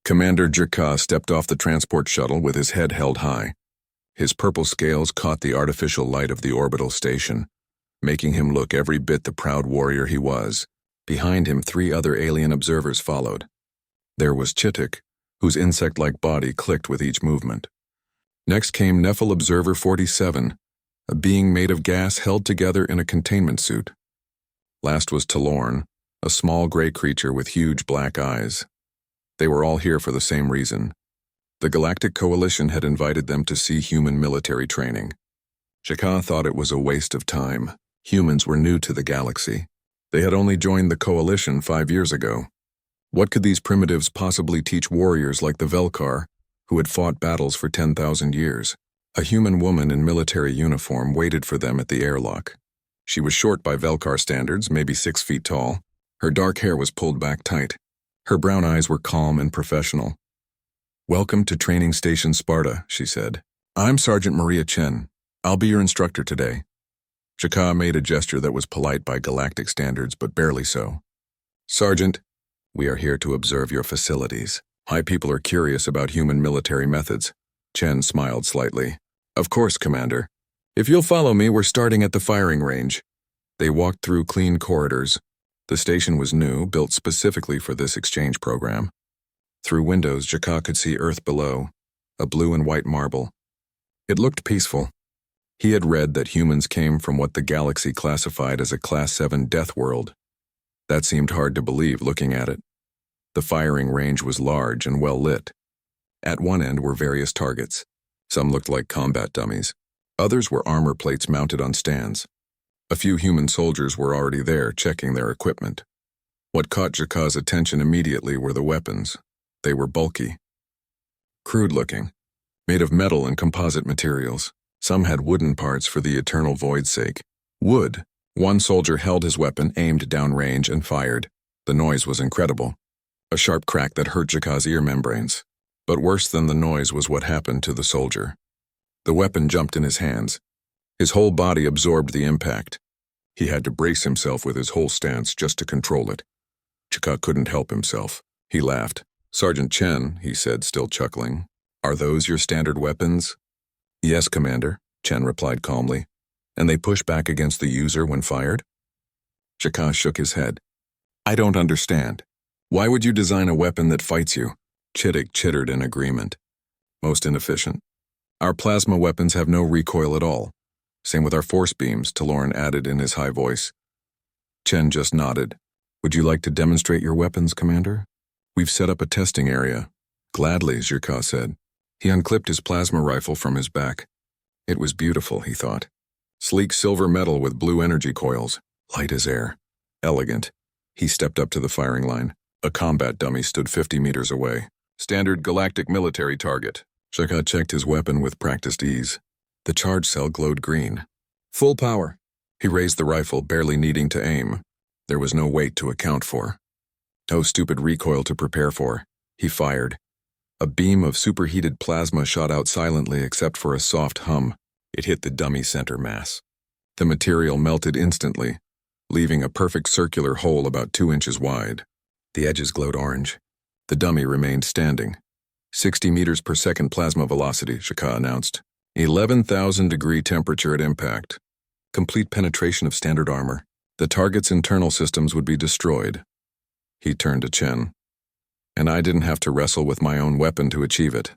Commander Jerka stepped off the transport shuttle with his head held high. His purple scales caught the artificial light of the orbital station, making him look every bit the proud warrior he was. Behind him, 3 other alien observers followed. There was Chittik, whose insect-like body clicked with each movement. Next came Nephil Observer 47, a being made of gas held together in a containment suit. Last was Talorn, a small gray creature with huge black eyes. They were all here for the same reason. The Galactic Coalition had invited them to see human military training. Jerka thought it was a waste of time. Humans were new to the galaxy. They had only joined the Coalition 5 years ago. What could these primitives possibly teach warriors like the Velkar, who had fought battles for 10,000 years? A human woman in military uniform waited for them at the airlock. She was short by Velkar standards, maybe 6 feet tall. Her dark hair was pulled back tight. Her brown eyes were calm and professional. "Welcome to Training Station Sparta," she said. "I'm Sergeant Maria Chen. I'll be your instructor today." Jerka made a gesture that was polite by galactic standards, but barely so. "Sergeant, we are here to observe your facilities. My people are curious about human military methods." Chen smiled slightly. "Of course, Commander. If you'll follow me, we're starting at the firing range." They walked through clean corridors. The station was new, built specifically for this exchange program. Through windows, Jerka could see Earth below, a blue and white marble. It looked peaceful. He had read that humans came from what the galaxy classified as a Class 7 death world. That seemed hard to believe looking at it. The firing range was large and well lit. At one end were various targets. Some looked like combat dummies. Others were armor plates mounted on stands. A few human soldiers were already there, checking their equipment. What caught Jerka's attention immediately were the weapons. They were bulky, crude-looking, made of metal and composite materials. Some had wooden parts for the eternal void's sake. Wood. One soldier held his weapon, aimed downrange, and fired. The noise was incredible. A sharp crack that hurt Jerka's ear membranes. But worse than the noise was what happened to the soldier. The weapon jumped in his hands. His whole body absorbed the impact. He had to brace himself with his whole stance just to control it. Jerka couldn't help himself. He laughed. "Sergeant Chen," he said, still chuckling, "are those your standard weapons?" "Yes, Commander," Chen replied calmly. "And they push back against the user when fired?" Jerka shook his head. "I don't understand. Why would you design a weapon that fights you?" Chittik chittered in agreement. "Most inefficient. Our plasma weapons have no recoil at all. Same with our force beams," Talorn added in his high voice. Chen just nodded. "Would you like to demonstrate your weapons, Commander? We've set up a testing area." "Gladly," Jerka said. He unclipped his plasma rifle from his back. It was beautiful, he thought. Sleek silver metal with blue energy coils, light as air. Elegant. He stepped up to the firing line. A combat dummy stood 50 meters away. "Standard galactic military target." Jerka checked his weapon with practiced ease. The charge cell glowed green. "Full power." He raised the rifle, barely needing to aim. There was no weight to account for. No stupid recoil to prepare for. He fired. A beam of superheated plasma shot out silently except for a soft hum. It hit the dummy center mass. The material melted instantly, leaving a perfect circular hole about 2 inches wide. The edges glowed orange. The dummy remained standing. 60 meters per second plasma velocity, Jerka announced. 11,000 degree temperature at impact. Complete penetration of standard armor. The target's internal systems would be destroyed. He turned to Chen. "And I didn't have to wrestle with my own weapon to achieve it."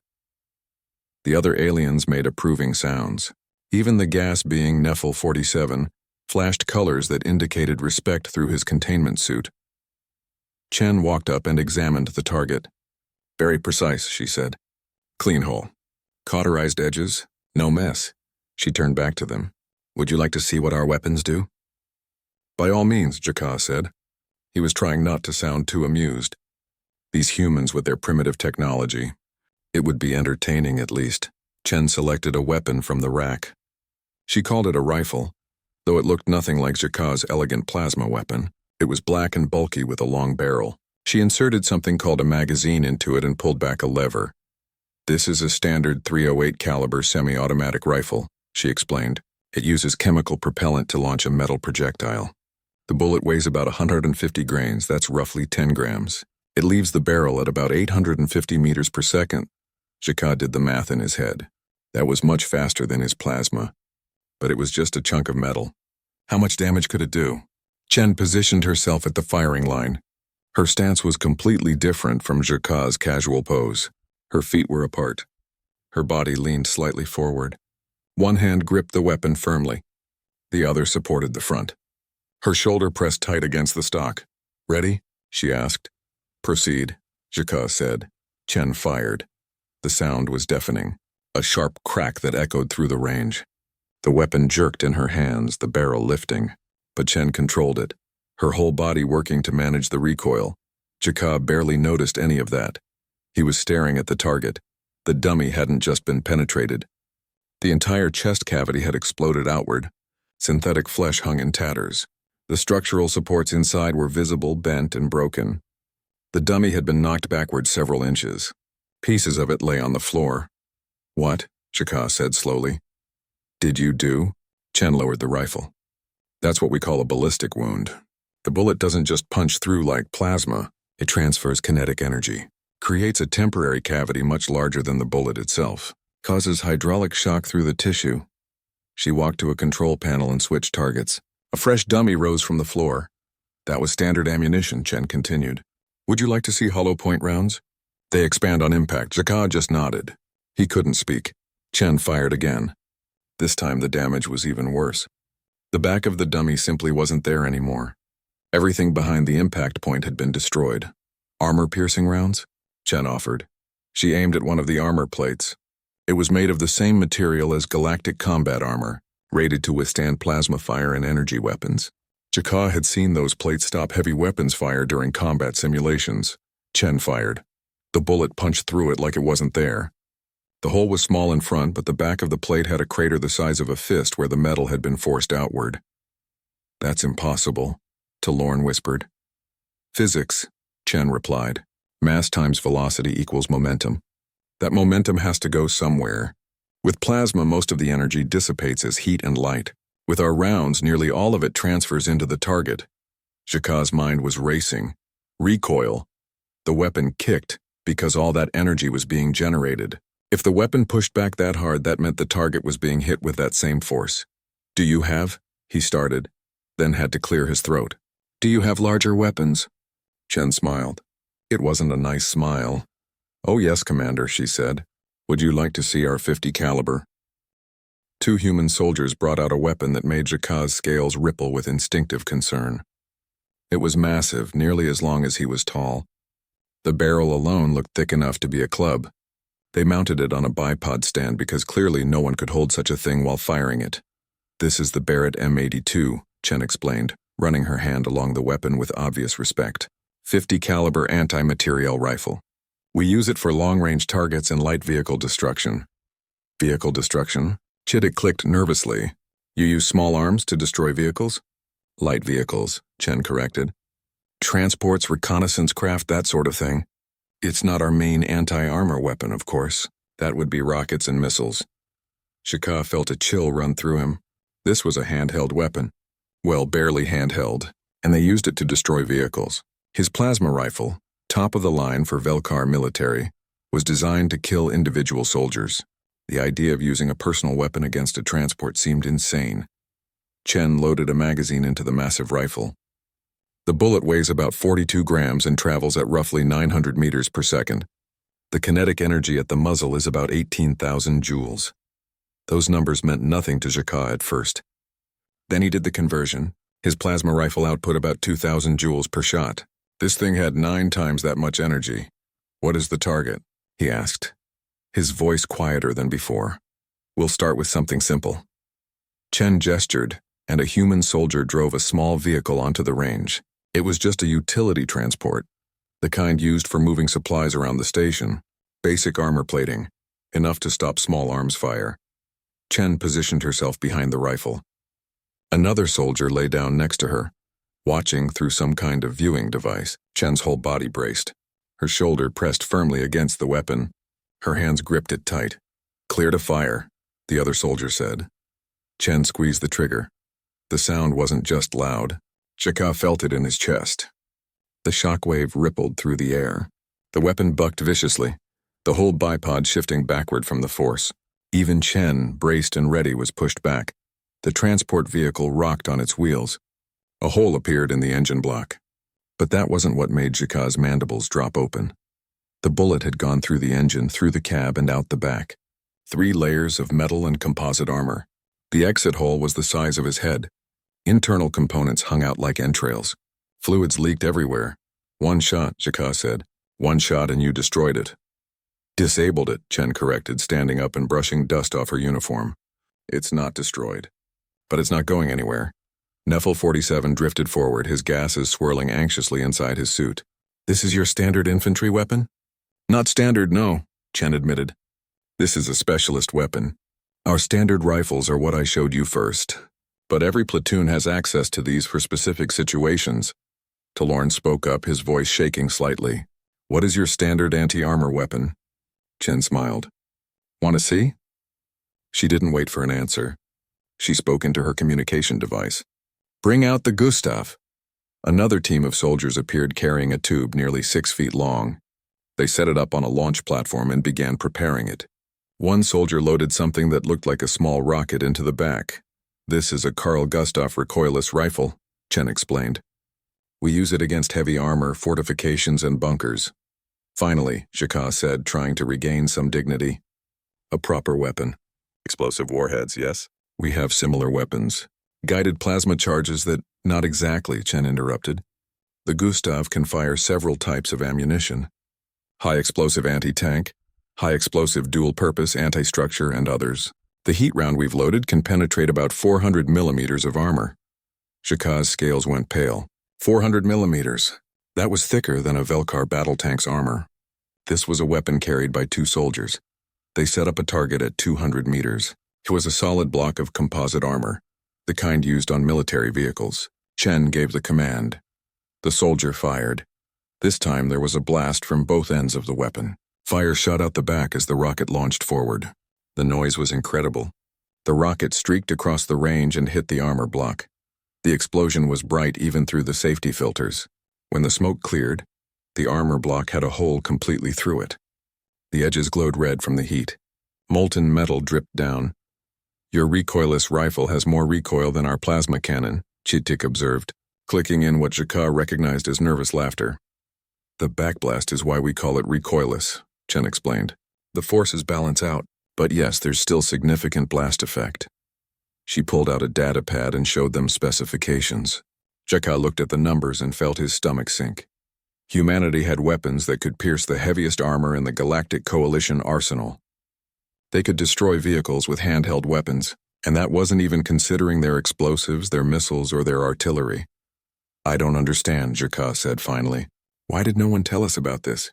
The other aliens made approving sounds. Even the gas being Nephil 47 flashed colors that indicated respect through his containment suit. Chen walked up and examined the target. "Very precise," she said. "Clean hole. Cauterized edges. No mess." She turned back to them. "Would you like to see what our weapons do?" "By all means," Jerka said. He was trying not to sound too amused. These humans with their primitive technology. It would be entertaining at least. Chen selected a weapon from the rack. She called it a rifle, though it looked nothing like Jerka's elegant plasma weapon. It was black and bulky with a long barrel. She inserted something called a magazine into it and pulled back a lever. "This is a standard .308 caliber semi-automatic rifle," she explained. "It uses chemical propellant to launch a metal projectile. The bullet weighs about 150 grains, that's roughly 10 grams. It leaves the barrel at about 850 meters per second. Jaka did the math in his head. That was much faster than his plasma. But it was just a chunk of metal. How much damage could it do? Chen positioned herself at the firing line. Her stance was completely different from Jaka's casual pose. Her feet were apart. Her body leaned slightly forward. One hand gripped the weapon firmly. The other supported the front. Her shoulder pressed tight against the stock. "Ready?" she asked. "Proceed," Jaka said. Chen fired. The sound was deafening, a sharp crack that echoed through the range. The weapon jerked in her hands, the barrel lifting, but Chen controlled it, her whole body working to manage the recoil. Jaka barely noticed any of that. He was staring at the target. The dummy hadn't just been penetrated. The entire chest cavity had exploded outward. Synthetic flesh hung in tatters. The structural supports inside were visible, bent, and broken. The dummy had been knocked backward several inches. Pieces of it lay on the floor. "What?" Jaka said slowly. "Did you do?" Chen lowered the rifle. "That's what we call a ballistic wound. The bullet doesn't just punch through like plasma. It transfers kinetic energy, creates a temporary cavity much larger than the bullet itself, causes hydraulic shock through the tissue." She walked to a control panel and switched targets. A fresh dummy rose from the floor. "That was standard ammunition," Chen continued. "Would you like to see hollow point rounds? They expand on impact." Jaka just nodded. He couldn't speak. Chen fired again. This time the damage was even worse. The back of the dummy simply wasn't there anymore. Everything behind the impact point had been destroyed. "Armor-piercing rounds?" Chen offered. She aimed at one of the armor plates. It was made of the same material as galactic combat armor, rated to withstand plasma fire and energy weapons. Jaka had seen those plates stop heavy weapons fire during combat simulations. Chen fired. The bullet punched through it like it wasn't there. The hole was small in front, but the back of the plate had a crater the size of a fist where the metal had been forced outward. "That's impossible," Lorne whispered. "Physics," Chen replied. "Mass times velocity equals momentum. That momentum has to go somewhere. With plasma, most of the energy dissipates as heat and light. With our rounds, nearly all of it transfers into the target." Jaka's mind was racing. Recoil. The weapon kicked because all that energy was being generated. If the weapon pushed back that hard, that meant the target was being hit with that same force. "Do you have?" he started, then had to clear his throat. "Do you have larger weapons?" Chen smiled. It wasn't a nice smile. "Oh yes, Commander," she said. "Would you like to see our .50 caliber?" Two human soldiers brought out a weapon that made Jaka's scales ripple with instinctive concern. It was massive, nearly as long as he was tall. The barrel alone looked thick enough to be a club. They mounted it on a bipod stand because clearly no one could hold such a thing while firing it. "This is the Barrett M82, Chen explained, running her hand along the weapon with obvious respect. .50 caliber anti-materiel rifle. We use it for long-range targets and light vehicle destruction." "Vehicle destruction?" Chittick clicked nervously. "You use small arms to destroy vehicles?" "Light vehicles," Chen corrected. "Transports, reconnaissance craft, that sort of thing. It's not our main anti-armor weapon, of course. That would be rockets and missiles." Jaka felt a chill run through him. This was a handheld weapon. Well, barely handheld, and they used it to destroy vehicles. His plasma rifle, top of the line for Velkar military, was designed to kill individual soldiers. The idea of using a personal weapon against a transport seemed insane. Chen loaded a magazine into the massive rifle. The bullet weighs about 42 grams and travels at roughly 900 meters per second. The kinetic energy at the muzzle is about 18,000 joules. Those numbers meant nothing to Jaka at first. Then he did the conversion. His plasma rifle output about 2,000 joules per shot. This thing had 9 times that much energy. "What is the target?" he asked, his voice quieter than before. "We'll start with something simple." Chen gestured, and a human soldier drove a small vehicle onto the range. It was just a utility transport, the kind used for moving supplies around the station. Basic armor plating, enough to stop small arms fire. Chen positioned herself behind the rifle. Another soldier lay down next to her, watching through some kind of viewing device. Chen's whole body braced. Her shoulder pressed firmly against the weapon. Her hands gripped it tight. "Clear to fire," the other soldier said. Chen squeezed the trigger. The sound wasn't just loud. Jaka felt it in his chest. The shockwave rippled through the air. The weapon bucked viciously, the whole bipod shifting backward from the force. Even Chen, braced and ready, was pushed back. The transport vehicle rocked on its wheels. A hole appeared in the engine block. But that wasn't what made Jika's mandibles drop open. The bullet had gone through the engine, through the cab, and out the back. 3 layers of metal and composite armor. The exit hole was the size of his head. Internal components hung out like entrails. Fluids leaked everywhere. "One shot," Jika said. "One shot and you destroyed it." "Disabled it," Chen corrected, standing up and brushing dust off her uniform. "It's not destroyed. But it's not going anywhere." Neffel 47 drifted forward, his gases swirling anxiously inside his suit. "This is your standard infantry weapon?" "Not standard, no," Chen admitted. "This is a specialist weapon. Our standard rifles are what I showed you first. But every platoon has access to these for specific situations." Talorn spoke up, his voice shaking slightly. "What is your standard anti-armor weapon?" Chen smiled. "Want to see?" She didn't wait for an answer. She spoke into her communication device. "Bring out the Gustav." Another team of soldiers appeared carrying a tube nearly 6 feet long. They set it up on a launch platform and began preparing it. One soldier loaded something that looked like a small rocket into the back. "This is a Carl Gustaf recoilless rifle," Chen explained. "We use it against heavy armor, fortifications, and bunkers." "Finally," Jika said, trying to regain some dignity. "A proper weapon. Explosive warheads, yes? We have similar weapons. Guided plasma charges that—" "Not exactly," Chen interrupted. "The Gustav can fire several types of ammunition. High-explosive anti-tank, high-explosive dual-purpose anti-structure, and others. The heat round we've loaded can penetrate about 400 millimeters of armor." Jika's scales went pale. 400 millimeters. That was thicker than a Velkar battle tank's armor. This was a weapon carried by 2 soldiers. They set up a target at 200 meters. It was a solid block of composite armor, the kind used on military vehicles. Chen gave the command. The soldier fired. This time there was a blast from both ends of the weapon. Fire shot out the back as the rocket launched forward. The noise was incredible. The rocket streaked across the range and hit the armor block. The explosion was bright even through the safety filters. When the smoke cleared, the armor block had a hole completely through it. The edges glowed red from the heat. Molten metal dripped down. "Your recoilless rifle has more recoil than our plasma cannon," Chitik observed, clicking in what Jika recognized as nervous laughter. "The backblast is why we call it recoilless," Chen explained. "The forces balance out, but yes, there's still significant blast effect." She pulled out a data pad and showed them specifications. Jika looked at the numbers and felt his stomach sink. Humanity had weapons that could pierce the heaviest armor in the Galactic Coalition arsenal. They could destroy vehicles with handheld weapons, and that wasn't even considering their explosives, their missiles, or their artillery. "I don't understand," Jika said finally. "Why did no one tell us about this?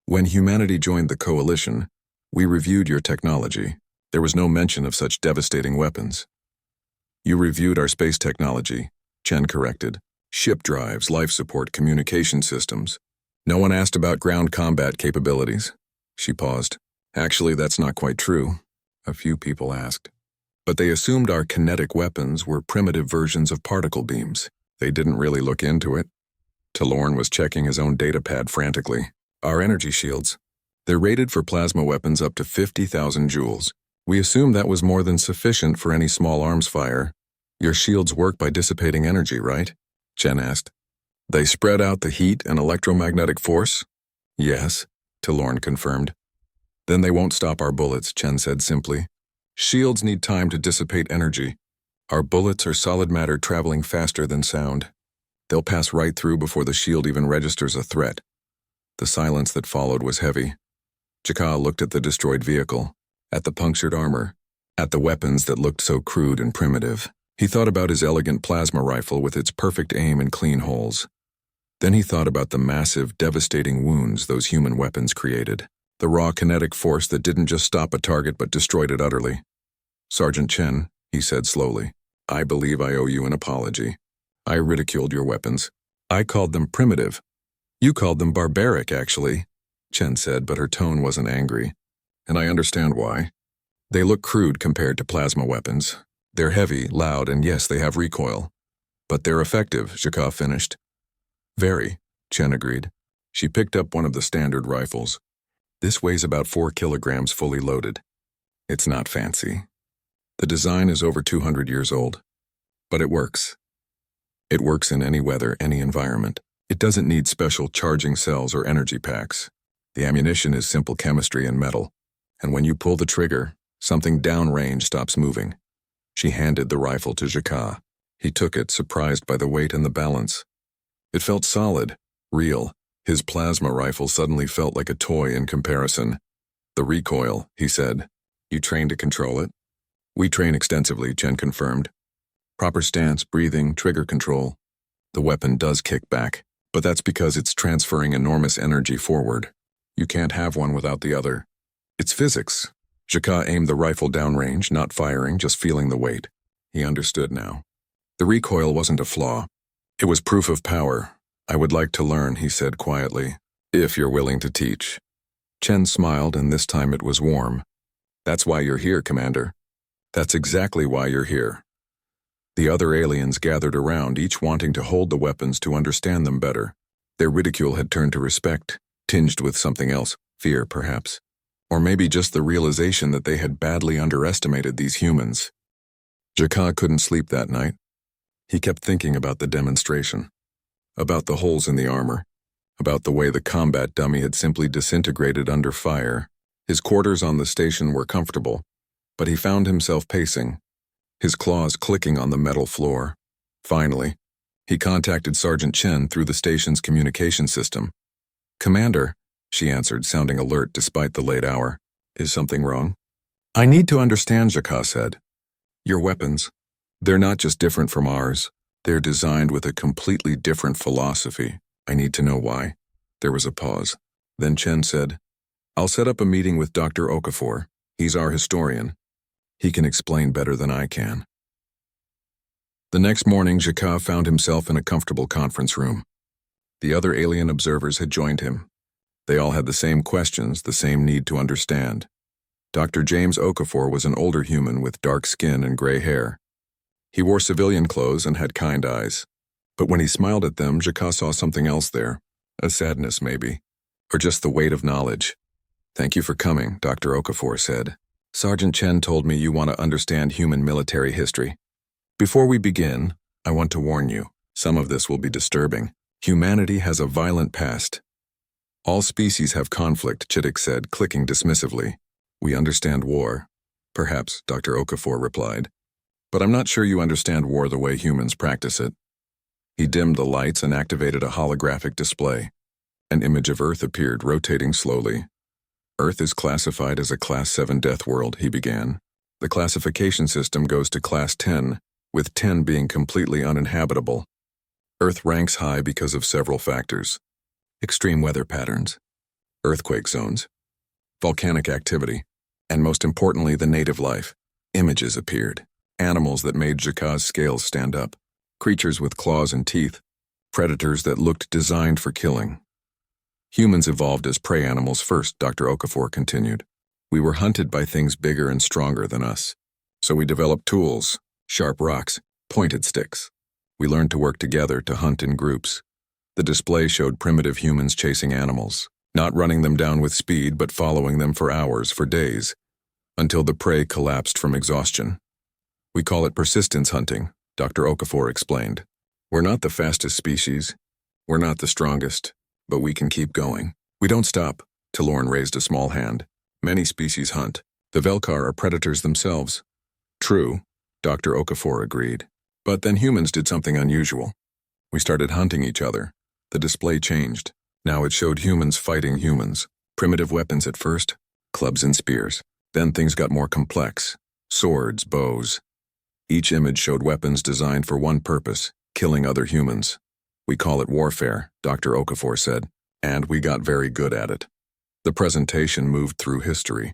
When humanity joined the Coalition, we reviewed your technology. There was no mention of such devastating weapons." "You reviewed our space technology," Chen corrected. "Ship drives, life support, communication systems. No one asked about ground combat capabilities." She paused. "Actually, that's not quite true. A few people asked. But they assumed our kinetic weapons were primitive versions of particle beams. They didn't really look into it." Talorn was checking his own datapad frantically. "Our energy shields. They're rated for plasma weapons up to 50,000 joules. We assumed that was more than sufficient for any small arms fire. Your shields work by dissipating energy, right?" Chen asked. "They spread out the heat and electromagnetic force?" "Yes," Talorn confirmed. "Then they won't stop our bullets," Chen said simply. "Shields need time to dissipate energy. Our bullets are solid matter traveling faster than sound. They'll pass right through before the shield even registers a threat." The silence that followed was heavy. Jika looked at the destroyed vehicle, at the punctured armor, at the weapons that looked so crude and primitive. He thought about his elegant plasma rifle with its perfect aim and clean holes. Then he thought about the massive, devastating wounds those human weapons created. The raw kinetic force that didn't just stop a target but destroyed it utterly. "Sergeant Chen," he said slowly, "I believe I owe you an apology. I ridiculed your weapons. I called them primitive. You called them barbaric, actually," Chen said, but her tone wasn't angry. "And I understand why. They look crude compared to plasma weapons. They're heavy, loud, and yes, they have recoil. But they're effective," Jika finished. "Very. Chen agreed. She picked up one of the standard rifles. This weighs about 4 kilograms fully loaded. It's not fancy. The design is over 200 years old. But it works. It works in any weather, any environment. It doesn't need special charging cells or energy packs. The ammunition is simple chemistry and metal. And when you pull the trigger, something downrange stops moving. She handed the rifle to Jaka. He took it, surprised by the weight and the balance. It felt solid, real. His plasma rifle suddenly felt like a toy in comparison. The recoil, he said. You train to control it? We train extensively, Chen confirmed. Proper stance, breathing, trigger control. The weapon does kick back, but that's because it's transferring enormous energy forward. You can't have one without the other. It's physics. Jaka aimed the rifle downrange, not firing, just feeling the weight. He understood now. The recoil wasn't a flaw. It was proof of power. I would like to learn, he said quietly, if you're willing to teach. Chen smiled, and this time it was warm. That's why you're here, Commander. That's exactly why you're here. The other aliens gathered around, each wanting to hold the weapons to understand them better. Their ridicule had turned to respect, tinged with something else, fear perhaps. Or maybe just the realization that they had badly underestimated these humans. Jaka couldn't sleep that night. He kept thinking about the demonstration, about the holes in the armor, about the way the combat dummy had simply disintegrated under fire. His quarters on the station were comfortable, but he found himself pacing, his claws clicking on the metal floor. Finally, he contacted Sergeant Chen through the station's communication system. Commander, she answered, sounding alert despite the late hour. Is something wrong? I need to understand, Jaka said. Your weapons, they're not just different from ours. They're designed with a completely different philosophy. I need to know why. There was a pause. Then Chen said, I'll set up a meeting with Dr. Okafor. He's our historian. He can explain better than I can. The next morning, Jaka found himself in a comfortable conference room. The other alien observers had joined him. They all had the same questions, the same need to understand. Dr. James Okafor was an older human with dark skin and gray hair. He wore civilian clothes and had kind eyes. But when he smiled at them, Jaka saw something else there. A sadness, maybe. Or just the weight of knowledge. Thank you for coming, Dr. Okafor said. Sergeant Chen told me you want to understand human military history. Before we begin, I want to warn you, some of this will be disturbing. Humanity has a violent past. All species have conflict, Chittick said, clicking dismissively. We understand war. Perhaps, Dr. Okafor replied. But I'm not sure you understand war the way humans practice it. He dimmed the lights and activated a holographic display. An image of Earth appeared, rotating slowly. Earth is classified as a Class 7 death world, he began. The classification system goes to Class 10, with 10 being completely uninhabitable. Earth ranks high because of several factors. Extreme weather patterns, earthquake zones, volcanic activity, and most importantly, the native life. Images appeared. Animals that made Jaka's scales stand up. Creatures with claws and teeth. Predators that looked designed for killing. Humans evolved as prey animals first, Dr. Okafor continued. We were hunted by things bigger and stronger than us. So we developed tools, sharp rocks, pointed sticks. We learned to work together to hunt in groups. The display showed primitive humans chasing animals, not running them down with speed but following them for hours, for days, until the prey collapsed from exhaustion. We call it persistence hunting, Dr. Okafor explained. We're not the fastest species. We're not the strongest. But we can keep going. We don't stop. Talorn raised a small hand. Many species hunt. The Velkar are predators themselves. True, Dr. Okafor agreed. But then humans did something unusual. We started hunting each other. The display changed. Now it showed humans fighting humans. Primitive weapons at first, clubs and spears. Then things got more complex. Swords, bows. Each image showed weapons designed for one purpose, killing other humans. We call it warfare, Dr. Okafor said, and we got very good at it. The presentation moved through history.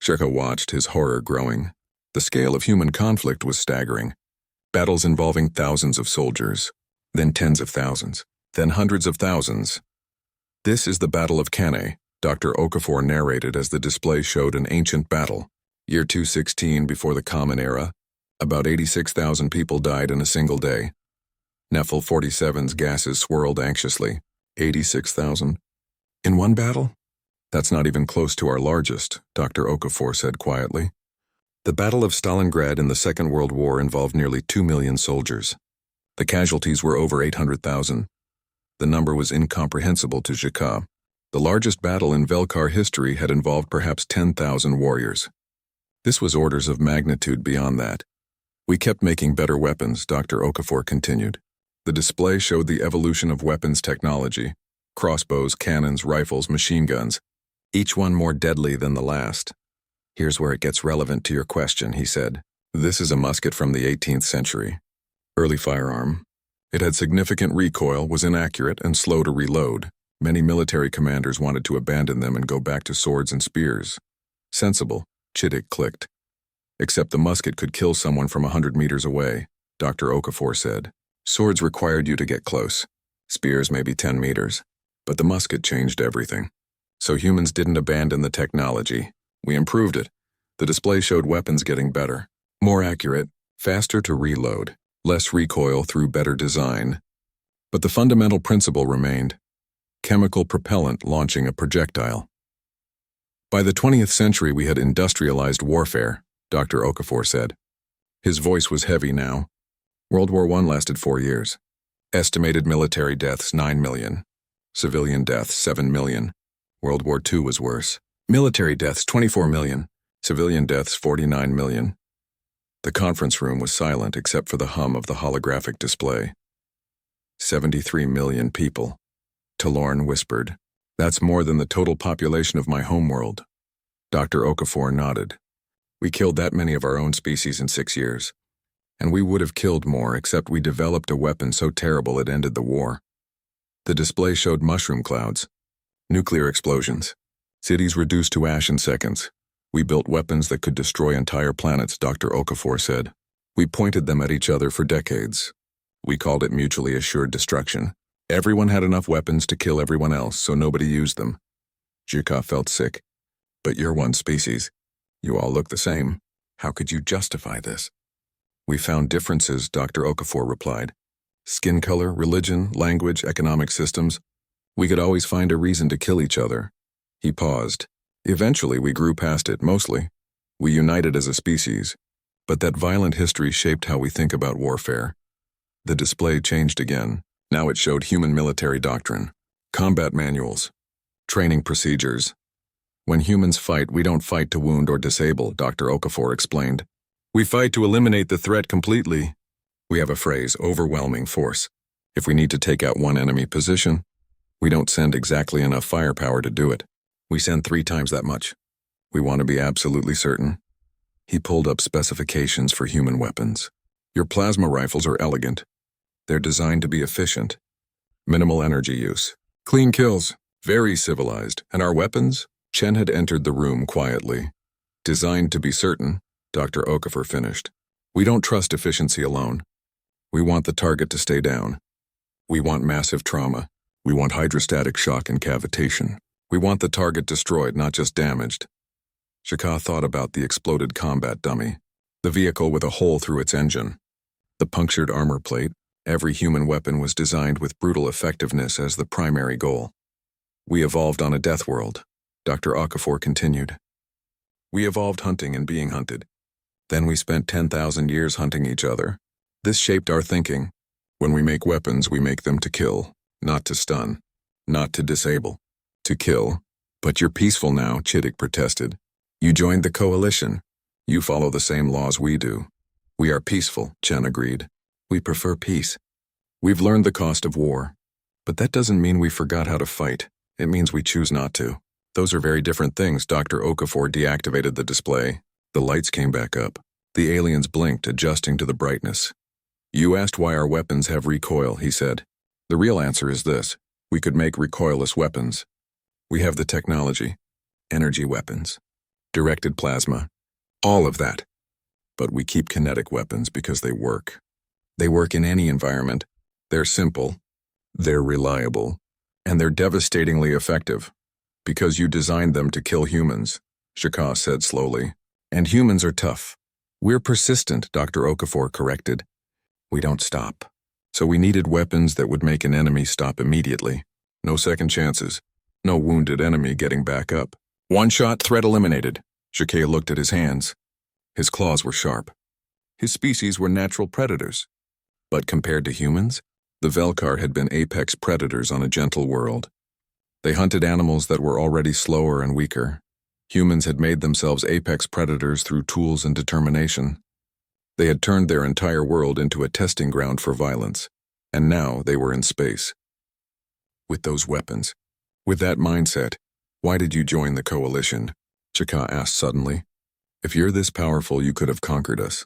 Sheka watched, his horror growing. The scale of human conflict was staggering. Battles involving thousands of soldiers, then tens of thousands, then hundreds of thousands. This is the Battle of Cannae, Dr. Okafor narrated as the display showed an ancient battle. Year 216 before the Common Era, about 86,000 people died in a single day. Nephil 47's gases swirled anxiously. 86,000. In one battle? That's not even close to our largest, Dr. Okafor said quietly. The Battle of Stalingrad in the Second World War involved nearly 2 million soldiers. The casualties were over 800,000. The number was incomprehensible to Jaka. The largest battle in Velkar history had involved perhaps 10,000 warriors. This was orders of magnitude beyond that. We kept making better weapons, Dr. Okafor continued. The display showed the evolution of weapons technology: crossbows, cannons, rifles, machine guns, each one more deadly than the last. Here's where it gets relevant to your question, he said. This is a musket from the 18th century. Early firearm. It had significant recoil, was inaccurate, and slow to reload. Many military commanders wanted to abandon them and go back to swords and spears. Sensible, Chittick clicked. Except the musket could kill someone from 100 meters away, Dr. Okafor said. Swords required you to get close. Spears maybe 10 meters. But the musket changed everything. So humans didn't abandon the technology. We improved it. The display showed weapons getting better. More accurate, faster to reload, less recoil through better design. But the fundamental principle remained: chemical propellant launching a projectile. By the 20th century we had industrialized warfare, Dr. Okafor said. His voice was heavy now. World War I lasted 4 years. Estimated military deaths 9 million. Civilian deaths 7 million. World War II was worse. Military deaths 24 million. Civilian deaths 49 million. The conference room was silent except for the hum of the holographic display. 73 million people. Talorn whispered. That's more than the total population of my homeworld. Dr. Okafor nodded. We killed that many of our own species in 6 years. And we would have killed more, except we developed a weapon so terrible it ended the war. The display showed mushroom clouds, nuclear explosions, cities reduced to ash in seconds. We built weapons that could destroy entire planets, Dr. Okafor said. We pointed them at each other for decades. We called it mutually assured destruction. Everyone had enough weapons to kill everyone else, so nobody used them. Jukov felt sick. But you're one species. You all look the same. How could you justify this? We found differences, Dr. Okafor replied. Skin color, religion, language, economic systems. We could always find a reason to kill each other. He paused. Eventually we grew past it, mostly. We united as a species. But that violent history shaped how we think about warfare. The display changed again. Now it showed human military doctrine, combat manuals, training procedures. When humans fight, we don't fight to wound or disable, Dr. Okafor explained. We fight to eliminate the threat completely. We have a phrase, overwhelming force. If we need to take out one enemy position, we don't send exactly enough firepower to do it. We send 3 times that much. We want to be absolutely certain. He pulled up specifications for human weapons. Your plasma rifles are elegant. They're designed to be efficient. Minimal energy use. Clean kills. Very civilized. And our weapons? Chen had entered the room quietly. Designed to be certain, Dr. Okafor finished. We don't trust efficiency alone. We want the target to stay down. We want massive trauma. We want hydrostatic shock and cavitation. We want the target destroyed, not just damaged. Shaka thought about the exploded combat dummy, the vehicle with a hole through its engine, the punctured armor plate. Every human weapon was designed with brutal effectiveness as the primary goal. We evolved on a death world, Dr. Okafor continued. We evolved hunting and being hunted. Then we spent 10,000 years hunting each other. This shaped our thinking. When we make weapons, we make them to kill, not to stun, not to disable. To kill. But you're peaceful now, Chittick protested. You joined the coalition. You follow the same laws we do. We are peaceful, Chen agreed. We prefer peace. We've learned the cost of war. But that doesn't mean we forgot how to fight. It means we choose not to. Those are very different things. Dr. Okafor deactivated the display. The lights came back up. The aliens blinked, adjusting to the brightness. You asked why our weapons have recoil, he said. The real answer is this. We could make recoilless weapons. We have the technology. Energy weapons. Directed plasma. All of that. But we keep kinetic weapons because they work. They work in any environment. They're simple. They're reliable. And they're devastatingly effective. Because you designed them to kill humans, Shaka said slowly. And humans are tough. We're persistent, Dr. Okafor corrected. We don't stop. So we needed weapons that would make an enemy stop immediately. No second chances. No wounded enemy getting back up. One shot, threat eliminated. Shakay looked at his hands. His claws were sharp. His species were natural predators. But compared to humans, the Velkar had been apex predators on a gentle world. They hunted animals that were already slower and weaker. Humans had made themselves apex predators through tools and determination. They had turned their entire world into a testing ground for violence, and now they were in space. With those weapons, with that mindset, why did you join the coalition? Chaka asked suddenly. If you're this powerful, you could have conquered us.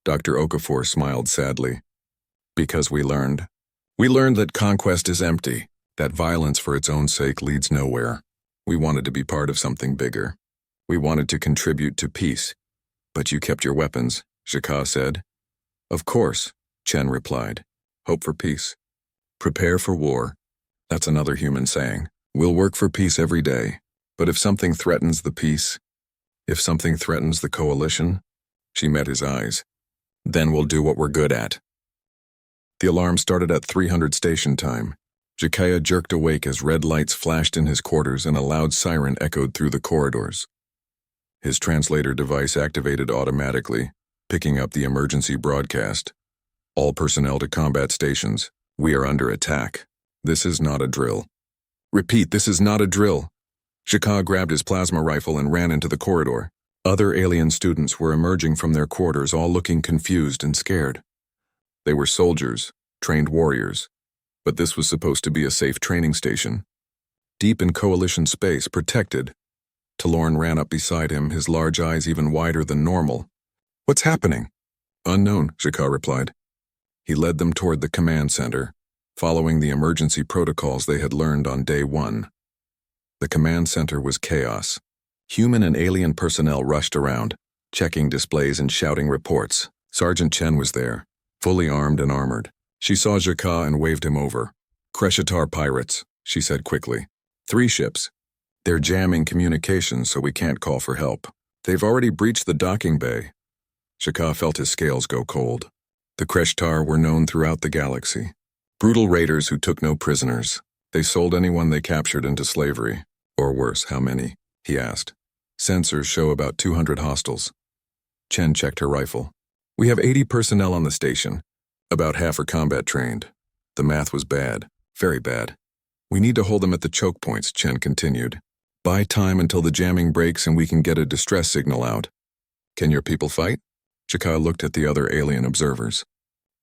Dr. Okafor smiled sadly. Because we learned. We learned that conquest is empty, that violence for its own sake leads nowhere. We wanted to be part of something bigger. We wanted to contribute to peace. But you kept your weapons, Chaka said. Of course, Chen replied. Hope for peace. Prepare for war. That's another human saying. We'll work for peace every day. But if something threatens the peace, if something threatens the coalition, she met his eyes. Then we'll do what we're good at. The alarm started at 300 station time. Jakaya jerked awake as red lights flashed in his quarters and a loud siren echoed through the corridors. His translator device activated automatically, picking up the emergency broadcast. All personnel to combat stations. We are under attack. This is not a drill. Repeat, this is not a drill. Jakaya grabbed his plasma rifle and ran into the corridor. Other alien students were emerging from their quarters, all looking confused and scared. They were soldiers, trained warriors, but this was supposed to be a safe training station. Deep in coalition space, protected. Talorn ran up beside him, his large eyes even wider than normal. What's happening? Unknown, Jakaya replied. He led them toward the command center, following the emergency protocols they had learned on day 1. The command center was chaos. Human and alien personnel rushed around, checking displays and shouting reports. Sergeant Chen was there, fully armed and armored. She saw Jakaya and waved him over. Kreshatar pirates, she said quickly. 3 ships. They're jamming communications, so we can't call for help. They've already breached the docking bay. Jakaya felt his scales go cold. The Kreshatar were known throughout the galaxy. Brutal raiders who took no prisoners. They sold anyone they captured into slavery. Or worse, how many? He asked. Sensors show about 200 hostiles. Chen checked her rifle. We have 80 personnel on the station. About half are combat trained. The math was bad, very bad. We need to hold them at the choke points, Chen continued. Buy time until the jamming breaks and we can get a distress signal out. Can your people fight? Jakaya looked at the other alien observers.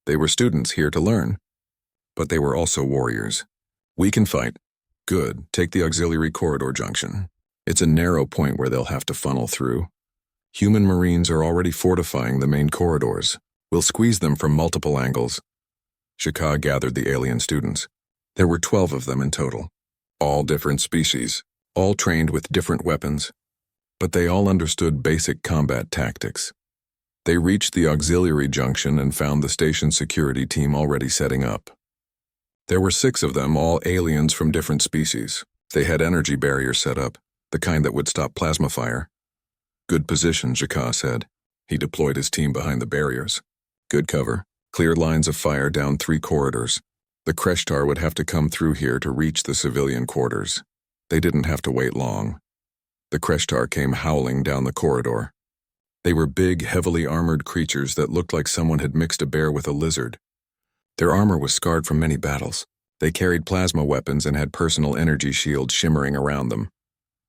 They were students here to learn. But they were also warriors. We can fight. Good, take the auxiliary corridor junction. It's a narrow point where they'll have to funnel through. Human Marines are already fortifying the main corridors. We'll squeeze them from multiple angles. Jakaya gathered the alien students. There were 12 of them in total. All different species, all trained with different weapons. But they all understood basic combat tactics. They reached the auxiliary junction and found the station security team already setting up. There were 6 of them, all aliens from different species. They had energy barriers set up, the kind that would stop plasma fire. Good position, Jakaya said. He deployed his team behind the barriers. Good cover. Clear lines of fire down 3 corridors. The Kreshatar would have to come through here to reach the civilian quarters. They didn't have to wait long. The Kreshatar came howling down the corridor. They were big, heavily armored creatures that looked like someone had mixed a bear with a lizard. Their armor was scarred from many battles. They carried plasma weapons and had personal energy shields shimmering around them.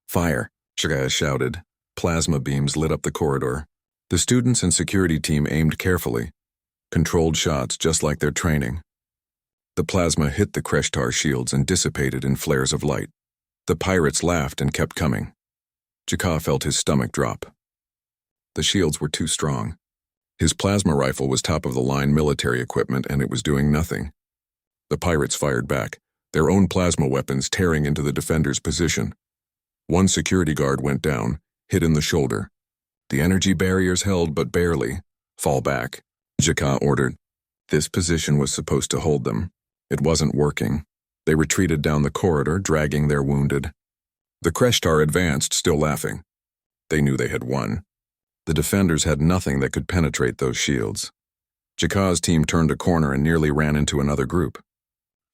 Fire, Jakaya shouted. Plasma beams lit up the corridor. The students and security team aimed carefully. Controlled shots just like their training. The plasma hit the Kreshatar shields and dissipated in flares of light. The pirates laughed and kept coming. Jakaya felt his stomach drop. The shields were too strong. His plasma rifle was top-of-the-line military equipment and it was doing nothing. The pirates fired back, their own plasma weapons tearing into the defenders' position. One security guard went down, hit in the shoulder. The energy barriers held but barely. Fall back, Jakaya ordered. This position was supposed to hold them. It wasn't working. They retreated down the corridor, dragging their wounded. The Kreshatar advanced, still laughing. They knew they had won. The defenders had nothing that could penetrate those shields. Jakaya's team turned a corner and nearly ran into another group.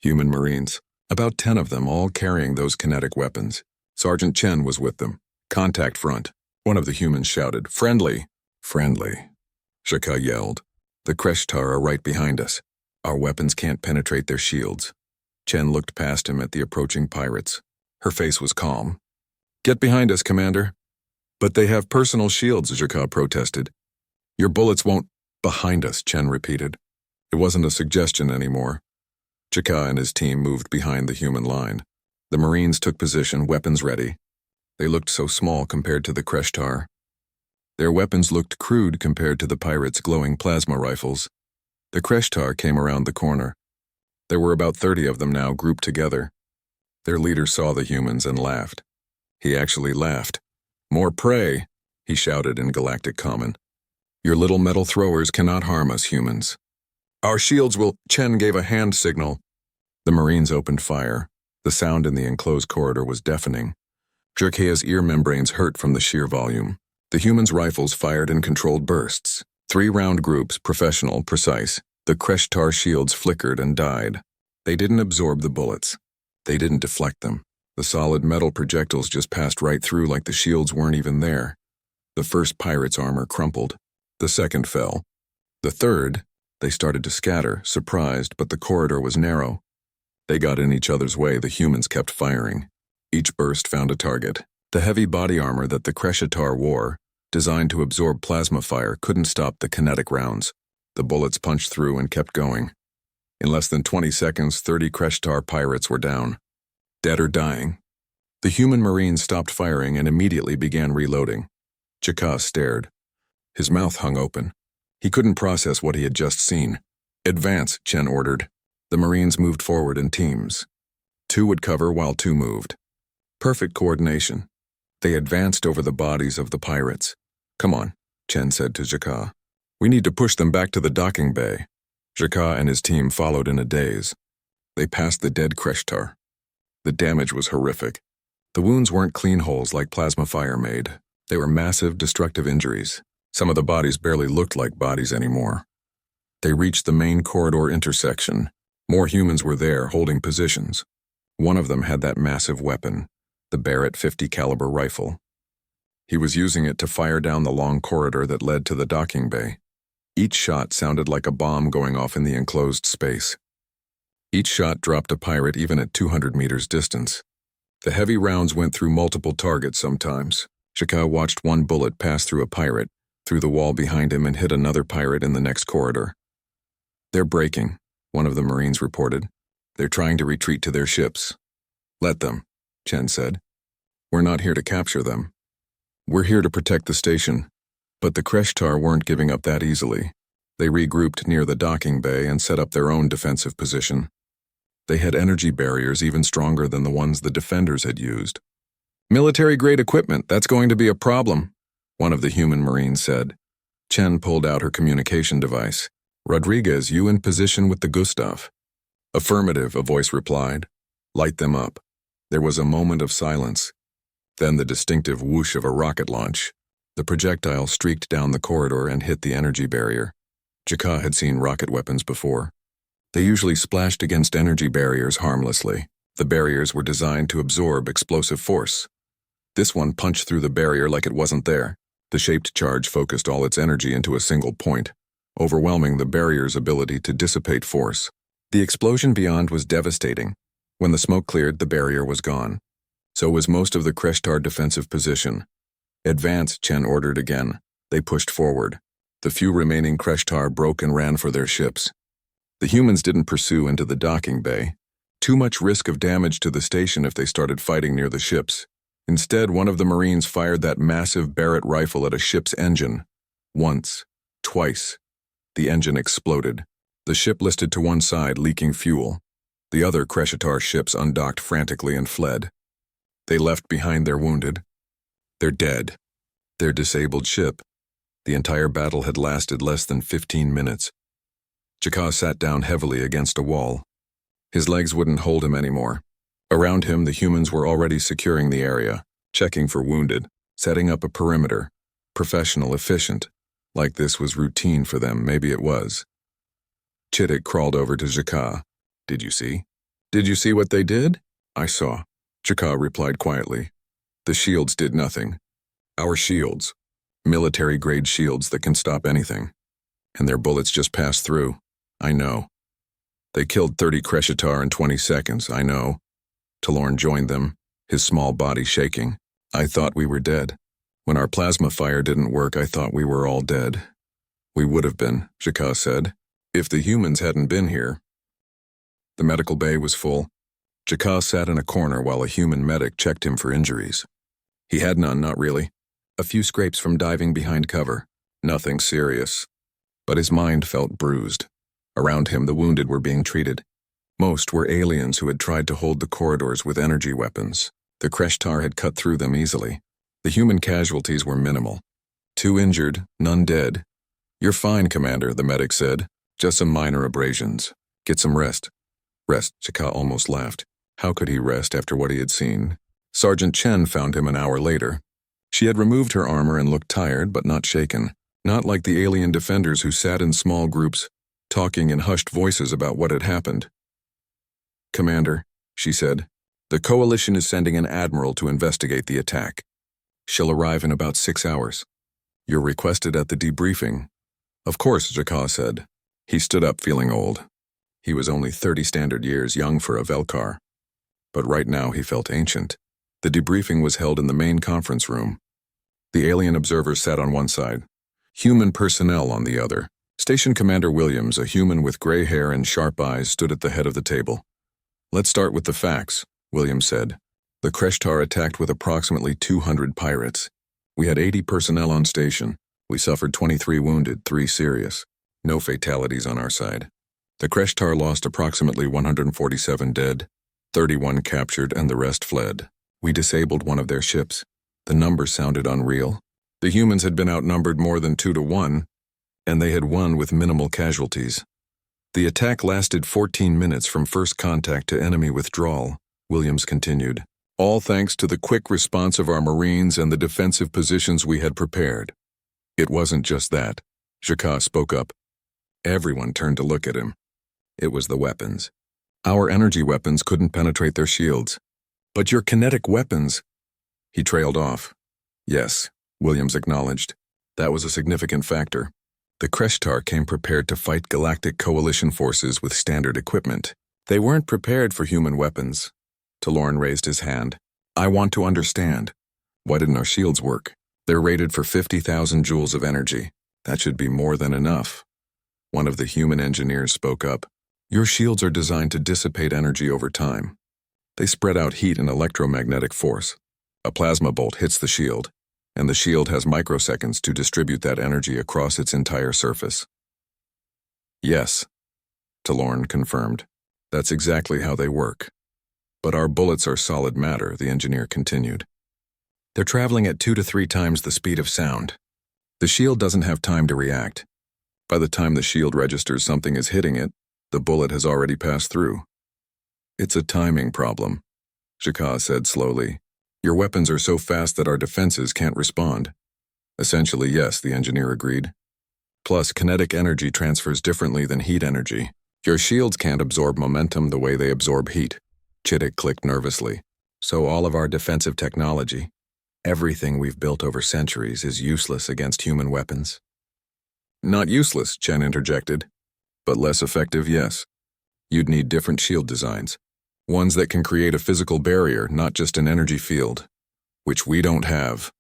Human Marines. About 10 of them, all carrying those kinetic weapons. Sergeant Chen was with them. Contact front. One of the humans shouted, "Friendly!" "Friendly," Shaka yelled. "The Kreshtar are right behind us. Our weapons can't penetrate their shields." Chen looked past him at the approaching pirates. Her face was calm. "Get behind us, Commander." "But they have personal shields," Shaka protested. "Your bullets won't—" "Behind us," Chen repeated. It wasn't a suggestion anymore. Shaka and his team moved behind the human line. The Marines took position, weapons ready. They looked so small compared to the Kreshtar. Their weapons looked crude compared to the pirates' glowing plasma rifles. The Kreshtar came around the corner. There were about 30 of them now grouped together. Their leader saw the humans and laughed. He actually laughed. "More prey," he shouted in Galactic Common. "Your little metal throwers cannot harm us humans." "Our shields will—" Chen gave a hand signal. The Marines opened fire. The sound in the enclosed corridor was deafening. Jerkaya's ear membranes hurt from the sheer volume. The humans' rifles fired in controlled bursts. 3-round groups, professional, precise. The Kreshtar shields flickered and died. They didn't absorb the bullets. They didn't deflect them. The solid metal projectiles just passed right through like the shields weren't even there. The first pirate's armor crumpled. The second fell. The third, they started to scatter, surprised, but the corridor was narrow. They got in each other's way. The humans kept firing. Each burst found a target. The heavy body armor that the Kreshtar wore, designed to absorb plasma fire, couldn't stop the kinetic rounds. The bullets punched through and kept going. In less than 20 seconds, 30 Kreshtar pirates were down. Dead or dying. The human Marines stopped firing and immediately began reloading. Chaka stared. His mouth hung open. He couldn't process what he had just seen. "Advance," Chen ordered. The Marines moved forward in teams. 2 would cover while 2 moved. Perfect coordination. They advanced over the bodies of the pirates. "Come on," Chen said to Chaka. "We need to push them back to the docking bay." Chaka and his team followed in a daze. They passed the dead Kreshtar. The damage was horrific. The wounds weren't clean holes like plasma fire made. They were massive, destructive injuries. Some of the bodies barely looked like bodies anymore. They reached the main corridor intersection. More humans were there, holding positions. One of them had that massive weapon, the Barrett 50 caliber rifle. He was using it to fire down the long corridor that led to the docking bay. Each shot sounded like a bomb going off in the enclosed space. Each shot dropped a pirate even at 200 meters distance. The heavy rounds went through multiple targets sometimes. Shaka watched one bullet pass through a pirate, through the wall behind him, and hit another pirate in the next corridor. "They're breaking," one of the Marines reported. "They're trying to retreat to their ships." "Let them," Chen said. "We're not here to capture them. We're here to protect the station." But the Kreshtar weren't giving up that easily. They regrouped near the docking bay and set up their own defensive position. They had energy barriers even stronger than the ones the defenders had used. "Military-grade equipment, that's going to be a problem," one of the human Marines said. Chen pulled out her communication device. "Rodriguez, you in position with the Gustav?" "Affirmative," a voice replied. "Light them up." There was a moment of silence. Then the distinctive whoosh of a rocket launch. The projectile streaked down the corridor and hit the energy barrier. Chaka had seen rocket weapons before. They usually splashed against energy barriers harmlessly. The barriers were designed to absorb explosive force. This one punched through the barrier like it wasn't there. The shaped charge focused all its energy into a single point, overwhelming the barrier's ability to dissipate force. The explosion beyond was devastating. When the smoke cleared, the barrier was gone. So was most of the Kreshtar defensive position. "Advance," Chen ordered again. They pushed forward. The few remaining Kreshtar broke and ran for their ships. The humans didn't pursue into the docking bay. Too much risk of damage to the station if they started fighting near the ships. Instead, one of the Marines fired that massive Barrett rifle at a ship's engine. Once. Twice. The engine exploded. The ship listed to one side, leaking fuel. The other Kreshtar ships undocked frantically and fled. They left behind their wounded. They're dead. Their disabled ship. The entire battle had lasted less than 15 minutes. Chaka sat down heavily against a wall. His legs wouldn't hold him anymore. Around him, the humans were already securing the area, checking for wounded, setting up a perimeter. Professional, efficient. Like this was routine for them, maybe it was. Chittick crawled over to Chaka. "Did you see?" Did you see what they did? I saw. Chaka replied quietly. The shields did nothing. Our shields. Military-grade shields that can stop anything. And their bullets just passed through. I know. They killed 30 Kreshitar in 20 seconds, I know. Talorn joined them, his small body shaking. I thought we were dead. When our plasma fire didn't work, I thought we were all dead. We would have been, Chaka said, if the humans hadn't been here. The medical bay was full. Chaka sat in a corner while a human medic checked him for injuries. He had none, not really. A few scrapes from diving behind cover. Nothing serious. But his mind felt bruised. Around him, the wounded were being treated. Most were aliens who had tried to hold the corridors with energy weapons. The Kreshtar had cut through them easily. The human casualties were minimal. 2 injured, none dead. You're fine, Commander, the medic said. Just some minor abrasions. Get some rest. Rest, Chaka almost laughed. How could he rest after what he had seen? Sergeant Chen found him an hour later. She had removed her armor and looked tired but not shaken. Not like the alien defenders who sat in small groups, talking in hushed voices about what had happened. Commander, she said, the Coalition is sending an admiral to investigate the attack. She'll arrive in about 6 hours. You're requested at the debriefing. Of course, Chaka said. He stood up feeling old. He was only 30 standard years young for a Velkar. But right now he felt ancient. The debriefing was held in the main conference room. The alien observers sat on one side, human personnel on the other. Station Commander Williams, a human with gray hair and sharp eyes, stood at the head of the table. Let's start with the facts, Williams said. The Kreshtar attacked with approximately 200 pirates. We had 80 personnel on station. We suffered 23 wounded, 3 serious. No fatalities on our side. The Kreshtar lost approximately 147 dead, 31 captured, and the rest fled. We disabled one of their ships. The number sounded unreal. The humans had been outnumbered more than 2 to 1, and they had won with minimal casualties. The attack lasted 14 minutes from first contact to enemy withdrawal, Williams continued. All thanks to the quick response of our Marines and the defensive positions we had prepared. It wasn't just that. Chaka spoke up. Everyone turned to look at him. It was the weapons. Our energy weapons couldn't penetrate their shields. But your kinetic weapons... He trailed off. Yes, Williams acknowledged. That was a significant factor. The Kreshtar came prepared to fight Galactic Coalition forces with standard equipment. They weren't prepared for human weapons. Talorn raised his hand. I want to understand. Why didn't our shields work? They're rated for 50,000 joules of energy. That should be more than enough. One of the human engineers spoke up. Your shields are designed to dissipate energy over time. They spread out heat and electromagnetic force. A plasma bolt hits the shield, and the shield has microseconds to distribute that energy across its entire surface. Yes, Talorn confirmed. That's exactly how they work. But our bullets are solid matter, the engineer continued. They're traveling at 2 to 3 times the speed of sound. The shield doesn't have time to react. By the time the shield registers something is hitting it, the bullet has already passed through. It's a timing problem, Chaka said slowly. Your weapons are so fast that our defenses can't respond. Essentially, yes, the engineer agreed. Plus, kinetic energy transfers differently than heat energy. Your shields can't absorb momentum the way they absorb heat. Chittick clicked nervously. So all of our defensive technology, everything we've built over centuries, is useless against human weapons. Not useless, Chen interjected. But less effective, yes. You'd need different shield designs. Ones that can create a physical barrier, not just an energy field. Which we don't have,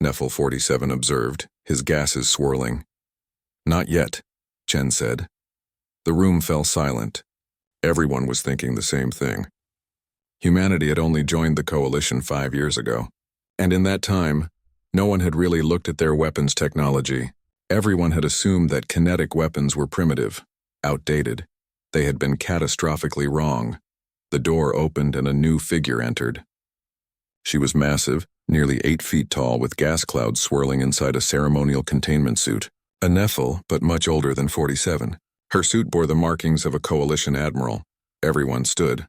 Neffel 47 observed, his gases swirling. Not yet, Chen said. The room fell silent. Everyone was thinking the same thing. Humanity had only joined the Coalition 5 years ago. And in that time, no one had really looked at their weapons technology. Everyone had assumed that kinetic weapons were primitive, outdated. They had been catastrophically wrong. The door opened and a new figure entered. She was massive, nearly 8 feet tall, with gas clouds swirling inside a ceremonial containment suit. A Neffel, but much older than 47. Her suit bore the markings of a Coalition admiral. Everyone stood.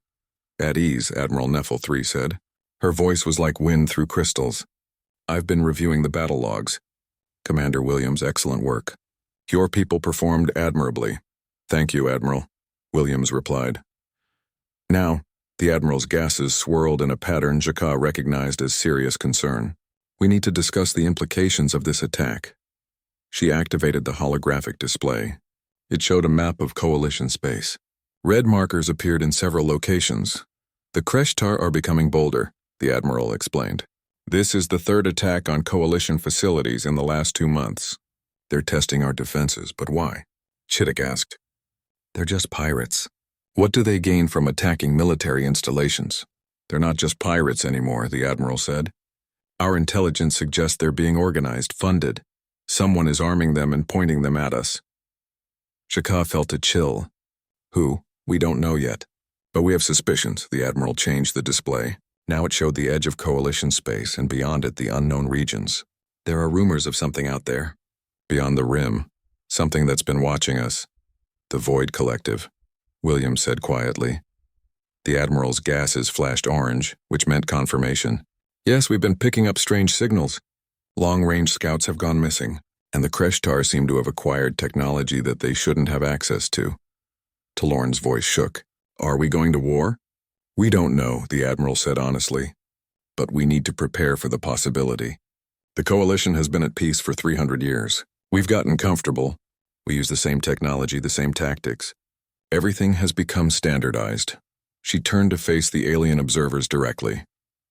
At ease, Admiral Neffel 3 said. Her voice was like wind through crystals. I've been reviewing the battle logs. Commander Williams, excellent work. Your people performed admirably. Thank you, Admiral, Williams replied. Now, the Admiral's gases swirled in a pattern Jaka recognized as serious concern. We need to discuss the implications of this attack. She activated the holographic display. It showed a map of Coalition space. Red markers appeared in several locations. The Kreshtar are becoming bolder, the Admiral explained. This is the third attack on Coalition facilities in the last 2 months. They're testing our defenses, but why? Chittick asked. They're just pirates. What do they gain from attacking military installations? They're not just pirates anymore, the Admiral said. Our intelligence suggests they're being organized, funded. Someone is arming them and pointing them at us. Jaka felt a chill. Who? We don't know yet. But we have suspicions. The Admiral changed the display. Now it showed the edge of Coalition space and beyond it the unknown regions. There are rumors of something out there. Beyond the rim. Something that's been watching us. The Void Collective, William said quietly. The Admiral's gases flashed orange, which meant confirmation. Yes, we've been picking up strange signals. Long-range scouts have gone missing, and the Kreshtar seem to have acquired technology that they shouldn't have access to. Talorn's voice shook. Are we going to war? We don't know, the Admiral said honestly. But we need to prepare for the possibility. The Coalition has been at peace for 300 years. We've gotten comfortable. We use the same technology, the same tactics. Everything has become standardized. She turned to face the alien observers directly.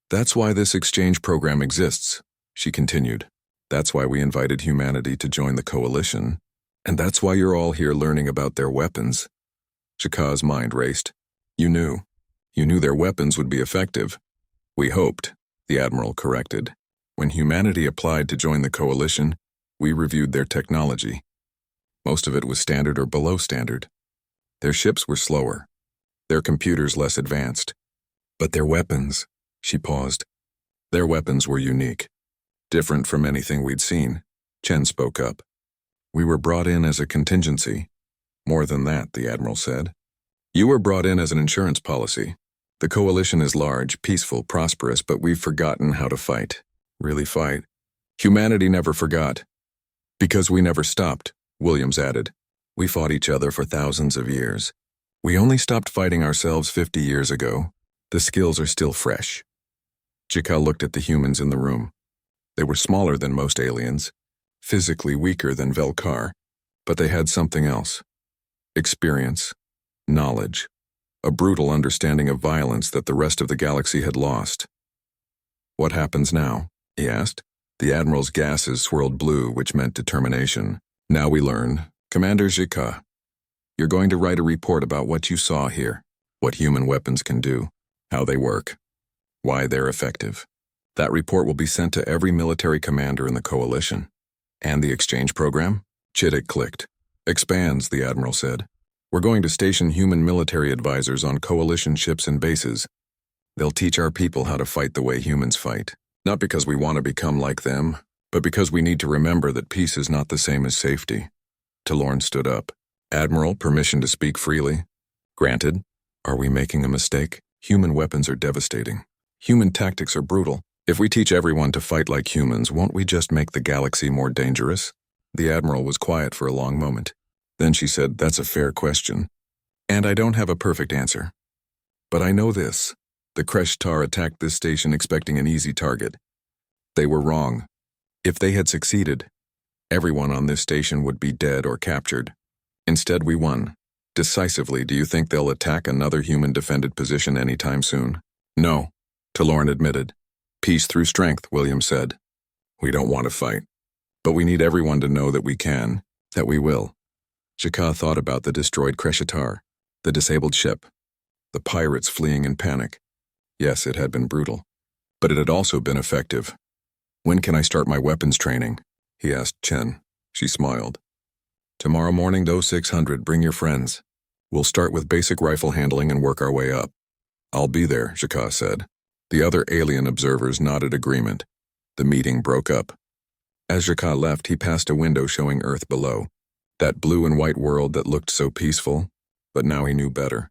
That's why this exchange program exists, she continued. That's why we invited humanity to join the Coalition. And that's why you're all here learning about their weapons. Jaka's mind raced. You knew. You knew their weapons would be effective. We hoped, the Admiral corrected. When humanity applied to join the Coalition, we reviewed their technology. Most of it was standard or below standard. Their ships were slower. Their computers less advanced. But their weapons, she paused. Their weapons were unique. Different from anything we'd seen. Chen spoke up. We were brought in as a contingency. More than that, the Admiral said. You were brought in as an insurance policy. The Coalition is large, peaceful, prosperous, but we've forgotten how to fight. Really fight. Humanity never forgot. Because we never stopped, Williams added. We fought each other for thousands of years. We only stopped fighting ourselves 50 years ago. The skills are still fresh. Jaka looked at the humans in the room. They were smaller than most aliens, physically weaker than Velkar, but they had something else. Experience, knowledge, a brutal understanding of violence that the rest of the galaxy had lost. What happens now? He asked. The Admiral's gases swirled blue, which meant determination. Now we learn. Commander Jaka, you're going to write a report about what you saw here, what human weapons can do, how they work, why they're effective. That report will be sent to every military commander in the Coalition. And the exchange program? Chittick clicked. Expands, the Admiral said. We're going to station human military advisors on Coalition ships and bases. They'll teach our people how to fight the way humans fight. Not because we want to become like them, but because we need to remember that peace is not the same as safety. Talorn stood up. Admiral, permission to speak freely? Granted. Are we making a mistake? Human weapons are devastating. Human tactics are brutal. If we teach everyone to fight like humans, won't we just make the galaxy more dangerous? The Admiral was quiet for a long moment. Then she said, that's a fair question. And I don't have a perfect answer. But I know this. The Kreshtar attacked this station expecting an easy target. They were wrong. If they had succeeded, everyone on this station would be dead or captured. Instead, we won. Decisively, do you think they'll attack another human-defended position anytime soon? No, Talorn admitted. Peace through strength, William said. We don't want to fight. But we need everyone to know that we can, that we will. Jaka thought about the destroyed Kreshtar, the disabled ship, the pirates fleeing in panic. Yes, it had been brutal. But it had also been effective. When can I start my weapons training? He asked Chen. She smiled. Tomorrow morning, 0600, bring your friends. We'll start with basic rifle handling and work our way up. I'll be there, Jaka said. The other alien observers nodded agreement. The meeting broke up. As Jaka left, he passed a window showing Earth below. That blue and white world that looked so peaceful, but now he knew better.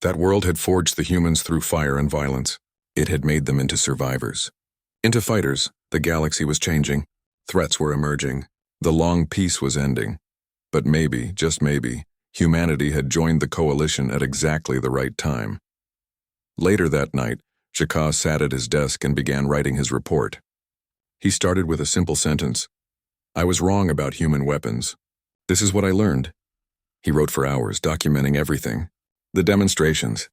That world had forged the humans through fire and violence. It had made them into survivors. Into fighters. The galaxy was changing. Threats were emerging. The long peace was ending. But maybe, just maybe, humanity had joined the Coalition at exactly the right time. Later that night, Shaka sat at his desk and began writing his report. He started with a simple sentence. I was wrong about human weapons. This is what I learned. He wrote for hours, documenting everything. The demonstrations,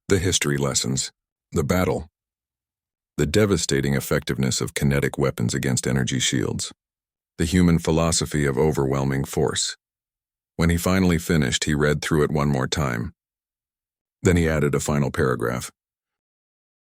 the history lessons, the battle, the devastating effectiveness of kinetic weapons against energy shields, the human philosophy of overwhelming force. When he finally finished, he read through it one more time. Then he added a final paragraph.